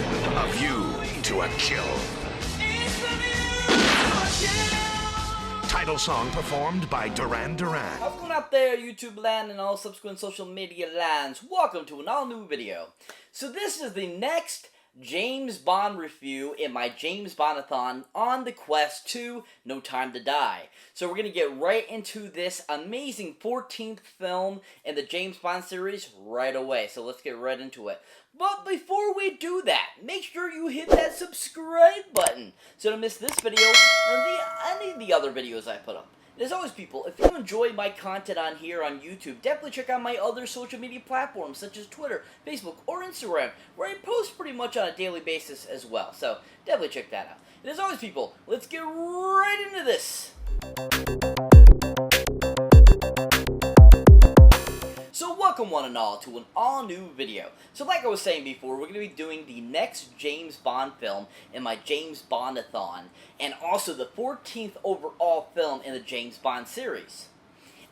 A View to a Kill. Title song performed by Duran Duran. How's it going out there, YouTube land and all subsequent social media lands? Welcome to an all-new video. So this is the next James Bond review in my James Bondathon on the quest to No Time to Die. So we're going to get right into this amazing 14th film in the James Bond series right away. So let's get right into it. But before we do that, make sure you hit that subscribe button so don't miss this video or any of the other videos I put up. And as always, people, if you enjoy my content on here on YouTube, definitely check out my other social media platforms such as Twitter, Facebook, or Instagram, where I post pretty much on a daily basis as well. So definitely check that out. And as always, people, let's get right into this. So welcome one and all to an all-new video. So like I was saying before, we're going to be doing the next James Bond film in my James Bondathon, and also the 14th overall film in the James Bond series.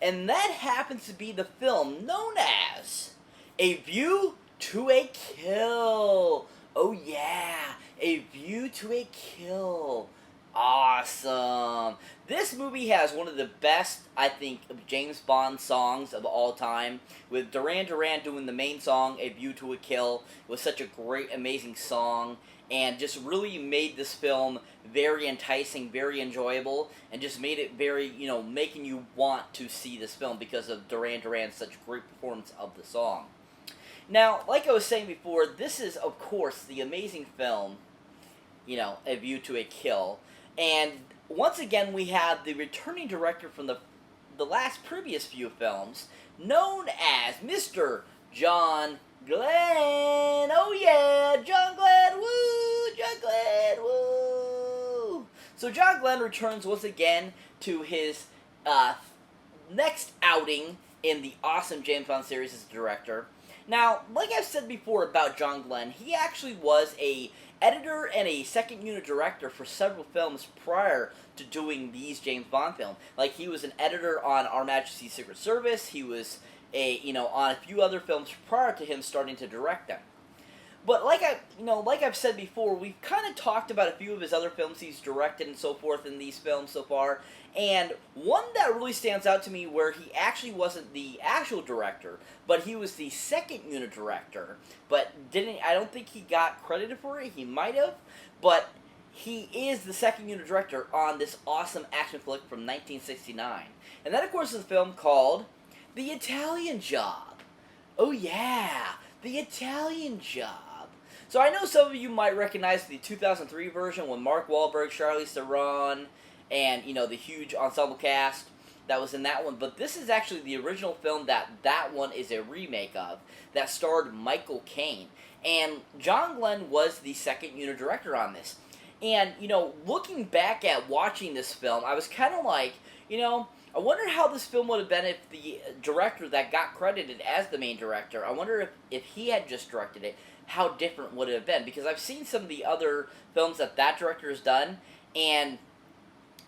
And that happens to be the film known as A View to a Kill. Oh yeah, A View to a Kill. Awesome. This movie has one of the best, I think, James Bond songs of all time, with Duran Duran doing the main song, A View to a Kill. It was such a great, amazing song, and just really made this film very enticing, very enjoyable, and just made it very, making you want to see this film because of Duran Duran's such great performance of the song. Now, like I was saying before, this is, of course, the amazing film, A View to a Kill. And once again, we have the returning director from the last previous few films, known as Mr. John Glenn. Oh yeah, John Glenn, woo! John Glenn, woo! So John Glenn returns once again to his next outing in the awesome James Bond series as a director. Now, like I've said before about John Glenn, he actually was a editor and a second unit director for several films prior to doing these James Bond films. Like, he was an editor on Our Majesty's Secret Service. He was on a few other films prior to him starting to direct them. But like I've said before, we've kind of talked about a few of his other films he's directed and so forth in these films so far. And one that really stands out to me, where he actually wasn't the actual director, but he was the second unit director. But I don't think he got credited for it. He might have, but he is the second unit director on this awesome action flick from 1969. And that, of course, is a film called The Italian Job. Oh yeah, The Italian Job. So I know some of you might recognize the 2003 version with Mark Wahlberg, Charlize Theron, and, the huge ensemble cast that was in that one. But this is actually the original film that one is a remake of, that starred Michael Caine. And John Glenn was the second unit director on this. And, looking back at watching this film, I was kind of like, I wonder how this film would have been if the director that got credited as the main director, I wonder if he had just directed it, how different would it have been? Because I've seen some of the other films that director has done, and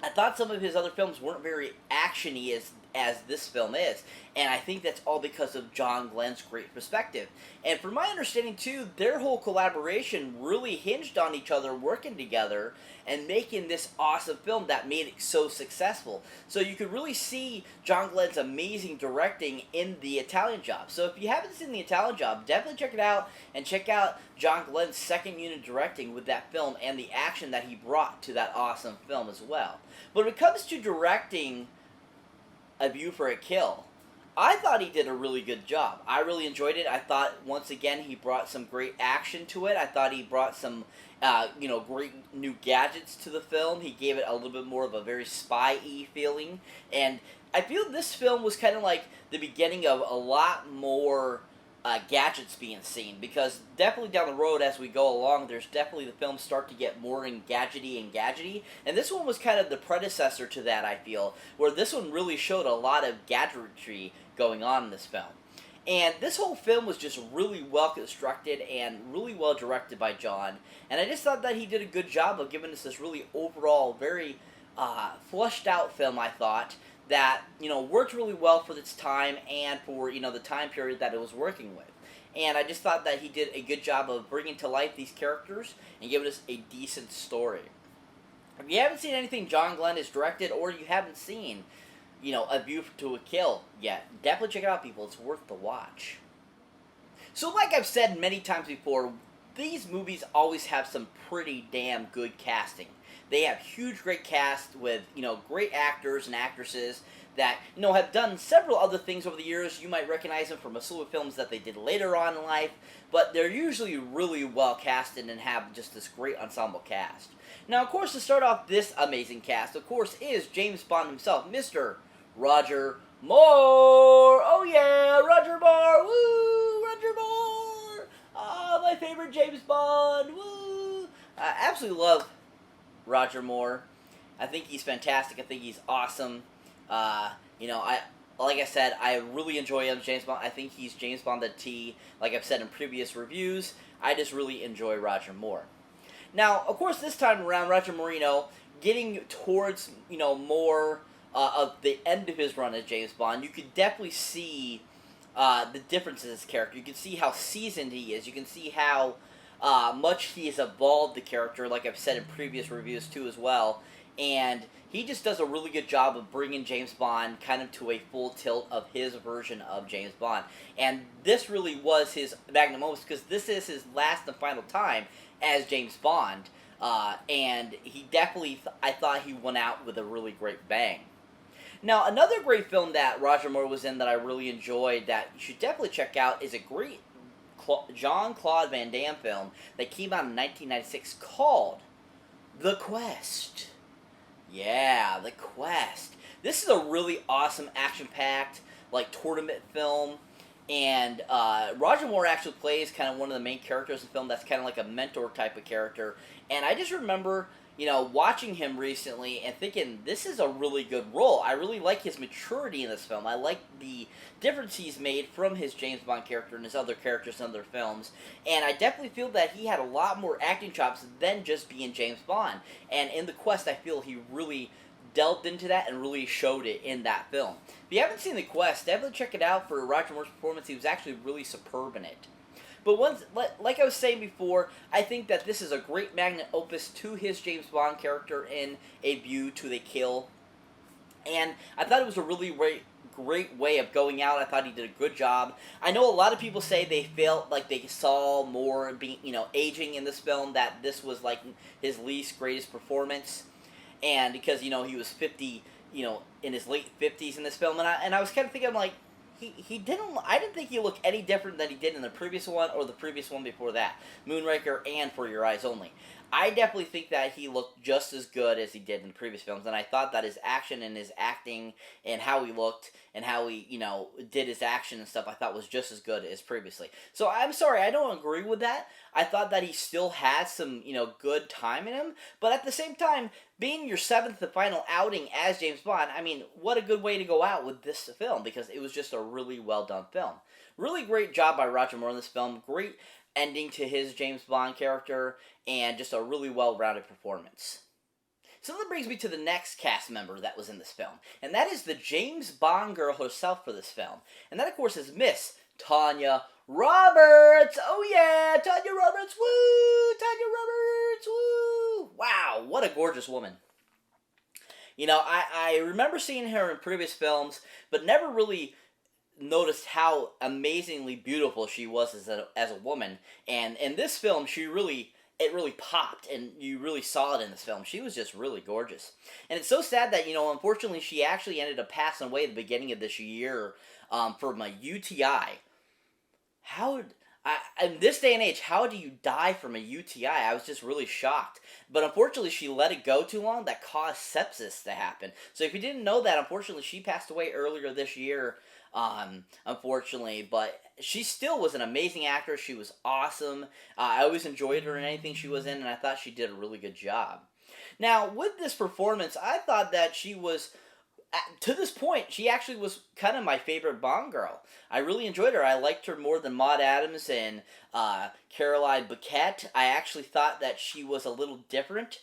I thought some of his other films weren't very action-y as this film is. And I think that's all because of John Glenn's great perspective. And from my understanding, too, their whole collaboration really hinged on each other working together and making this awesome film that made it so successful. So you could really see John Glenn's amazing directing in The Italian Job. So if you haven't seen The Italian Job, definitely check it out, and check out John Glenn's second unit directing with that film and the action that he brought to that awesome film as well. But when it comes to directing A View for a Kill, I thought he did a really good job. I really enjoyed it. I thought, once again, he brought some great action to it. I thought he brought some, great new gadgets to the film. He gave it a little bit more of a very spy-y feeling. And I feel this film was kind of like the beginning of a lot more gadgets being seen, because definitely down the road as we go along, there's definitely the films start to get more in gadgety, and this one was kind of the predecessor to that, I feel, where this one really showed a lot of gadgetry going on in this film. And this whole film was just really well constructed and really well directed by John, and I just thought that he did a good job of giving us this really overall very flushed out film, I thought, that, worked really well for its time and for, the time period that it was working with. and I just thought that he did a good job of bringing to life these characters and giving us a decent story. If you haven't seen anything John Glenn has directed, or you haven't seen, A View to a Kill yet, definitely check it out, people. It's worth the watch. So like I've said many times before, these movies always have some pretty damn good casting. They have huge, great cast with, great actors and actresses that, have done several other things over the years. You might recognize them from a slew of films that they did later on in life, but they're usually really well casted and have just this great ensemble cast. Now, of course, to start off this amazing cast, of course, is James Bond himself, Mr. Roger Moore! Oh yeah, Roger Moore! Woo! Roger Moore! Ah, my favorite James Bond! Woo! I absolutely love Roger Moore. I think he's fantastic. I think he's awesome. Like I said, I really enjoy him, James Bond. I think he's James Bond the T. Like I've said in previous reviews, I just really enjoy Roger Moore. Now, of course, this time around, Roger Moore, getting towards, more of the end of his run as James Bond, you could definitely see the difference in his character. You can see how seasoned he is. You can see how much he has evolved the character, like I've said in previous reviews too as well. And he just does a really good job of bringing James Bond kind of to a full tilt of his version of James Bond. And this really was his magnum opus, because this is his last and final time as James Bond. And he definitely, I thought he went out with a really great bang. Now, another great film that Roger Moore was in that I really enjoyed that you should definitely check out is a great Jean-Claude Van Damme film that came out in 1996 called The Quest. Yeah, The Quest. This is a really awesome action-packed, tournament film. And Roger Moore actually plays kind of one of the main characters in the film that's kind of like a mentor type of character. And I just remember, watching him recently and thinking, this is a really good role. I really like his maturity in this film. I like the difference he's made from his James Bond character and his other characters in other films. And I definitely feel that he had a lot more acting chops than just being James Bond. And in The Quest, I feel he really delved into that and really showed it in that film. If you haven't seen The Quest, definitely check it out for Roger Moore's performance. He was actually really superb in it. But like I was saying before, I think that this is a great magnum opus to his James Bond character in A View to a Kill. And I thought it was a really great way of going out. I thought he did a good job. I know a lot of people say they felt like they saw more being, aging in this film, that this was like his least greatest performance. And because, he was 50, in his late 50s in this film. And I was kind of thinking, like, I didn't think he looked any different than he did in the previous one or the previous one before that, Moonraker and For Your Eyes Only. I definitely think that he looked just as good as he did in the previous films, and I thought that his action and his acting and how he looked and how he, did his action and stuff, I thought was just as good as previously. So I'm sorry, I don't agree with that. I thought that he still had some, good time in him, but at the same time, being your 7th and final outing as James Bond, I mean, what a good way to go out with this film, because it was just a really well done film. Really great job by Roger Moore in this film. Great ending to his James Bond character, and just a really well-rounded performance. So that brings me to the next cast member that was in this film, and that is the James Bond girl herself for this film. And that, of course, is Miss Tanya Roberts! Oh yeah, Tanya Roberts, woo! Tanya Roberts, woo! Wow, what a gorgeous woman. I remember seeing her in previous films, but never really noticed how amazingly beautiful she was as a woman. And in this film, it really popped, and you really saw it in this film. She was just really gorgeous. And it's so sad that, unfortunately, she actually ended up passing away at the beginning of this year from a UTI. In this day and age, how do you die from a UTI? I was just really shocked. But unfortunately, she let it go too long. That caused sepsis to happen. So if you didn't know that, unfortunately, she passed away earlier this year, unfortunately. But she still was an amazing actress. She was awesome. I always enjoyed her in anything she was in, and I thought she did a really good job. Now, with this performance, I thought that she was, to this point, she actually was kind of my favorite Bond girl. I really enjoyed her. I liked her more than Maud Adams and Caroline Bouquet. I actually thought that she was a little different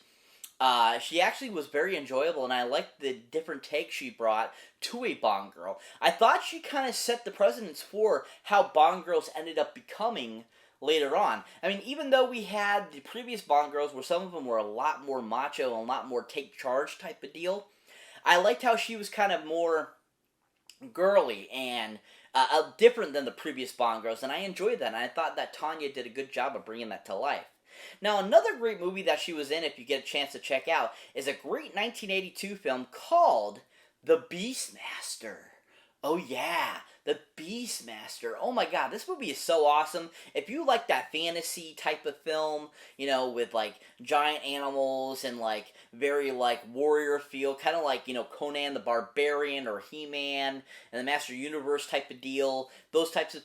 She actually was very enjoyable, and I liked the different takes she brought to a Bond girl. I thought she kind of set the precedence for how Bond girls ended up becoming later on. I mean, even though we had the previous Bond girls where some of them were a lot more macho and a lot more take charge type of deal, I liked how she was kind of more girly and different than the previous Bond girls, and I enjoyed that, and I thought that Tanya did a good job of bringing that to life. Now, another great movie that she was in, if you get a chance to check out, is a great 1982 film called The Beastmaster. Oh yeah, The Beastmaster. Oh my god, this movie is so awesome. If you like that fantasy type of film, you know, with like giant animals and like very like warrior feel, kind of like, you know, Conan the Barbarian or He-Man and the Master Universe type of deal, those types of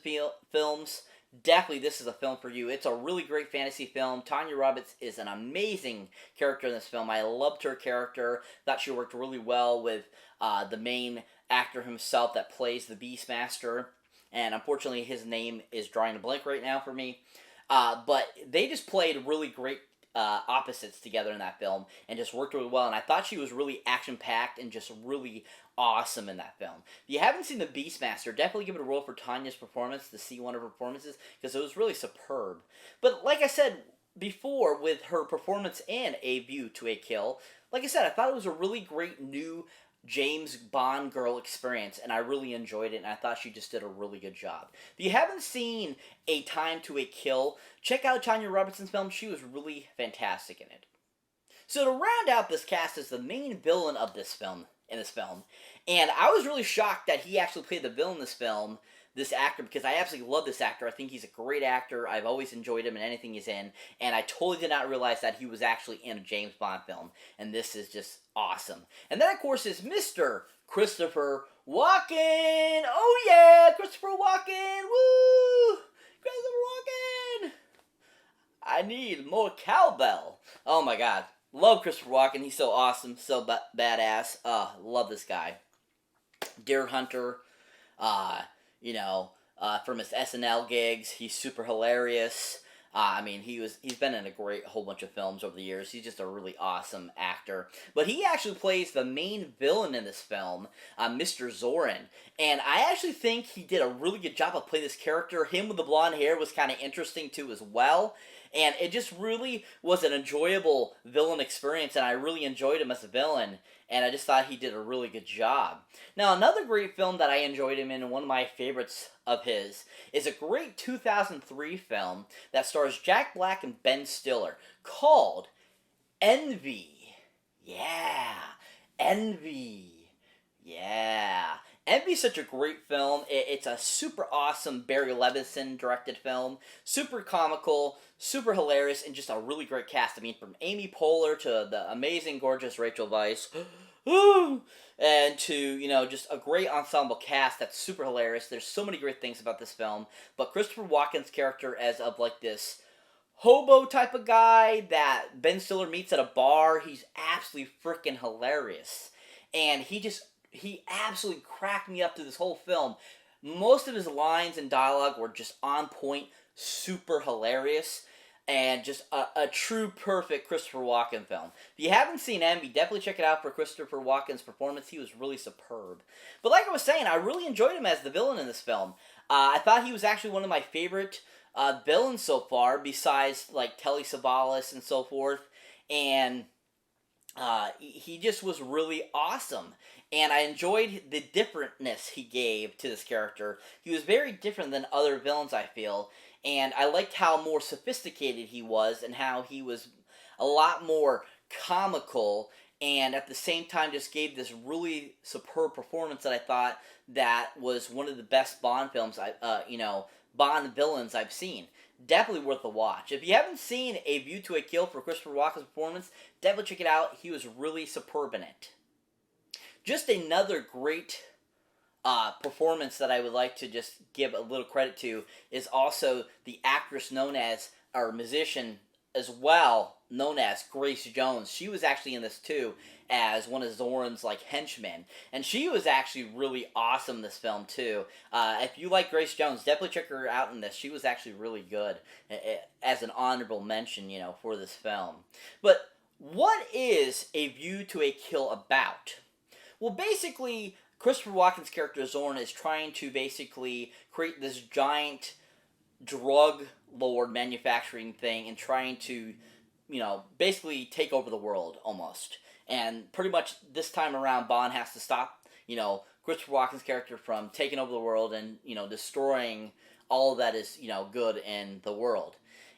films, definitely this is a film for you. It's a really great fantasy film. Tanya Roberts is an amazing character in this film. I loved her character. Thought she worked really well with the main actor himself that plays the Beastmaster. And unfortunately, his name is drawing a blank right now for me. But they just played really great opposites together in that film and just worked really well. And I thought she was really action-packed and just really awesome in that film. If you haven't seen The Beastmaster, definitely give it a roll for Tanya's performance to see one of her performances because it was really superb. But like I said before, with her performance in A View to a Kill, like I said, I thought it was a really great new James Bond girl experience, and I really enjoyed it, and I thought she just did a really good job. If you haven't seen A Time to a Kill, check out Tanya Robertson's film. She was really fantastic in it. So to round out this cast is the main villain of this film, and I was really shocked that he actually played the villain in this film, this actor, because I absolutely love this actor. I think he's a great actor. I've always enjoyed him in anything he's in, and I totally did not realize that he was actually in a James Bond film, and this is just awesome. And then, of course, is Mr. Christopher Walken! Oh yeah, Christopher Walken! Woo! Christopher Walken! I need more cowbell. Oh my god. Love Christopher Walken. He's so awesome, so badass. Love this guy. Deer Hunter, you know, from his SNL gigs. He's super hilarious. I mean, he's been in a whole bunch of films over the years. He's just a really awesome actor. But he actually plays the main villain in this film, Mr. Zorin. And I actually think he did a really good job of playing this character. Him with the blonde hair was kind of interesting too as well. And it just really was an enjoyable villain experience, and I really enjoyed him as a villain, and I just thought he did a really good job. Now, another great film that I enjoyed him in, and one of my favorites of his, is a great 2003 film that stars Jack Black and Ben Stiller called Envy. Yeah, Envy. Yeah. Envy's such a great film. It's a super awesome Barry Levinson directed film. Super comical, super hilarious, and just a really great cast. I mean, from Amy Poehler to the amazing, gorgeous Rachel Weisz. And to, you know, just a great ensemble cast that's super hilarious. There's so many great things about this film. But Christopher Walken's character as of like this hobo type of guy that Ben Stiller meets at a bar, he's absolutely freaking hilarious. And he absolutely cracked me up through this whole film. Most of his lines and dialogue were just on point, super hilarious, and just a true perfect Christopher Walken film. If you haven't seen Envy, definitely check it out for Christopher Walken's performance. He was really superb. But like I was saying, I really enjoyed him as the villain in this film. I thought he was actually one of my favorite villains so far, besides like Telly Savalas and so forth. And he just was really awesome. And I enjoyed the differentness he gave to this character. He was very different than other villains, I feel. And I liked how more sophisticated he was and how he was a lot more comical and at the same time just gave this really superb performance that I thought that was one of the best Bond films, Bond villains I've seen. Definitely worth a watch. If you haven't seen A View to a Kill for Christopher Walken's performance, definitely check it out. He was really superb in it. Just another great performance that I would like to just give a little credit to is also the actress known as, or musician as well, known as Grace Jones. She was actually in this too as one of Zorin's like henchmen, and she was actually really awesome in this film too. If you like Grace Jones, definitely check her out in this. She was actually really good as an honorable mention, for this film. But What is A View to a Kill about? Well, basically, Christopher Walken's character Zorn is trying to basically create this giant drug lord manufacturing thing and trying to, basically take over the world almost. And pretty much this time around, Bond has to stop, Christopher Walken's character from taking over the world and, destroying all that is, good in the world.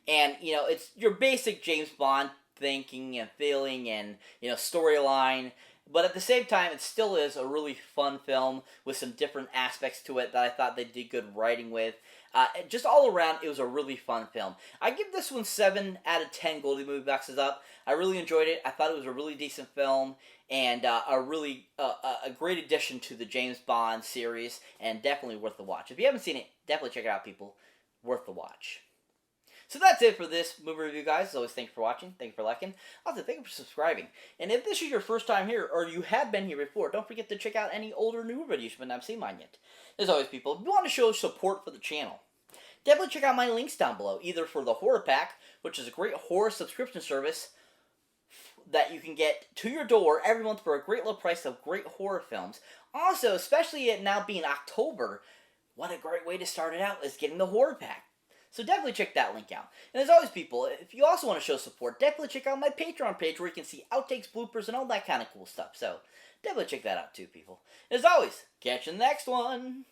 And, it's your basic James Bond thinking and feeling and, storyline. But at the same time, it still is a really fun film with some different aspects to it that I thought they did good writing with. Just all around, it was a really fun film. I give this one 7 out of 10 Goldie Movie Boxes up. I really enjoyed it. I thought it was a really decent film and a great addition to the James Bond series and definitely worth the watch. If you haven't seen it, definitely check it out, people. Worth the watch. So that's it for this movie review, guys. As always, thank you for watching. Thank you for liking. Also, thank you for subscribing. And if this is your first time here, or you have been here before, don't forget to check out any older, newer videos you haven't seen mine yet. As always, people, if you want to show support for the channel, definitely check out my links down below, either for the Horror Pack, which is a great horror subscription service that you can get to your door every month for a great low price of great horror films. Also, especially it now being October, what a great way to start it out is getting the Horror Pack. So definitely check that link out. And as always, people, if you also want to show support, definitely check out my Patreon page where you can see outtakes, bloopers, and all that kind of cool stuff. So definitely check that out too, people. As always, catch you in the next one.